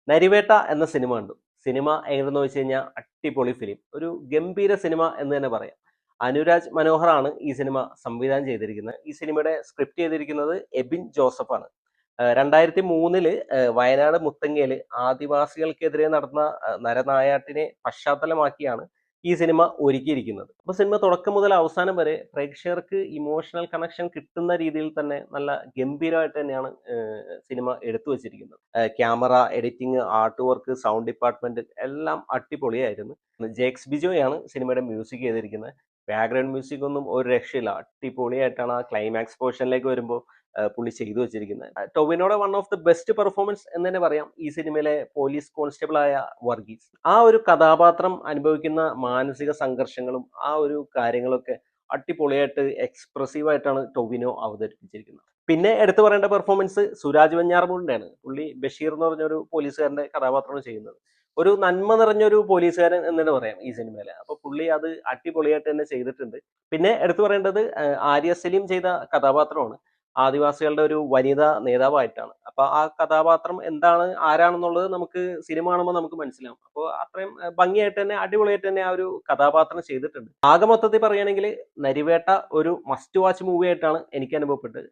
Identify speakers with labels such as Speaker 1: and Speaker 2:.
Speaker 1: നരിവേട്ട എന്ന സിനിമ കണ്ടു. സിനിമ എങ്ങനെയെന്ന് വെച്ച് കഴിഞ്ഞാൽ അടിപൊളി ഫിലിം. ഒരു ഗംഭീര സിനിമ എന്ന് തന്നെ പറയാം. അനുരാജ് മനോഹറാണ് ഈ സിനിമ സംവിധാനം ചെയ്തിരിക്കുന്നത്. ഈ സിനിമയുടെ സ്ക്രിപ്റ്റ് ചെയ്തിരിക്കുന്നത് എബിൻ ജോസഫാണ്. 2003 വയനാട് മുത്തങ്ങയിൽ ആദിവാസികൾക്കെതിരെ നടന്ന നരനായാട്ടിനെ പശ്ചാത്തലമാക്കിയാണ് ഈ സിനിമ ഒരുക്കിയിരിക്കുന്നത്. അപ്പോൾ സിനിമ തുടക്കം മുതൽ അവസാനം വരെ പ്രേക്ഷകർക്ക് ഇമോഷണൽ കണക്ഷൻ കിട്ടുന്ന രീതിയിൽ തന്നെ നല്ല ഗംഭീരമായിട്ട് തന്നെയാണ് സിനിമ എടുത്തു വച്ചിരിക്കുന്നത്. Camera, editing, art work, sound department എല്ലാം അടിപൊളിയായിരുന്നു. ജേക്സ് ബിജോയാണ് സിനിമയുടെ മ്യൂസിക് ചെയ്തിരിക്കുന്നത്. ബാക്ക്ഗ്രൗണ്ട് മ്യൂസിക് ഒന്നും ഒരു രക്ഷയില്ല, അടിപൊളിയായിട്ടാണ് ആ ക്ലൈമാക്സ് പോർഷനിലേക്ക് വരുമ്പോൾ പുള്ളി ചെയ്തു വെച്ചിരിക്കുന്നത്. ടൊവിനോയുടെ one of the best performance എന്ന് തന്നെ പറയാം ഈ സിനിമയിലെ പോലീസ് കോൺസ്റ്റബിൾ ആയ വർഗീസ്. ആ ഒരു കഥാപാത്രം അനുഭവിക്കുന്ന മാനസിക സംഘർഷങ്ങളും ആ ഒരു കാര്യങ്ങളൊക്കെ അടിപൊളിയായിട്ട് എക്സ്പ്രസീവ് ആയിട്ടാണ് ടൊവിനോ അവതരിപ്പിച്ചിരിക്കുന്നത്. പിന്നെ എടുത്തു പറയേണ്ട പെർഫോമൻസ് സുരാജ് വെഞ്ഞാറമൂടിൻ്റെയാണ്. പുള്ളി ബഷീർ എന്ന് പറഞ്ഞൊരു പോലീസുകാരന്റെ കഥാപാത്രമാണ് ചെയ്യുന്നത്. ഒരു നന്മ നിറഞ്ഞൊരു പോലീസുകാരൻ എന്ന് തന്നെ പറയാം ഈ സിനിമയിലെ. അപ്പൊ പുള്ളി അത് അടിപൊളിയായിട്ട് തന്നെ ചെയ്തിട്ടുണ്ട്. പിന്നെ എടുത്തു പറയേണ്ടത് ആര്യ സലീം ചെയ്ത കഥാപാത്രമാണ്. ആദിവാസികളുടെ ഒരു വനിതാ നേതാവായിട്ടാണ്. അപ്പൊ ആ കഥാപാത്രം എന്താണ്, ആരാണെന്നുള്ളത് നമുക്ക് സിനിമ കാണുമ്പോൾ നമുക്ക് മനസ്സിലാവും. അപ്പോൾ അത്രയും ഭംഗിയായിട്ട് തന്നെ അടിപൊളിയായിട്ട് തന്നെ ആ ഒരു കഥാപാത്രം ചെയ്തിട്ടുണ്ട്. ആകെ മൊത്തത്തിൽ പറയുകയാണെങ്കിൽ നരിവേട്ട ഒരു മസ്റ്റ് വാച്ച് മൂവി ആയിട്ടാണ് എനിക്ക് അനുഭവപ്പെട്ടത്.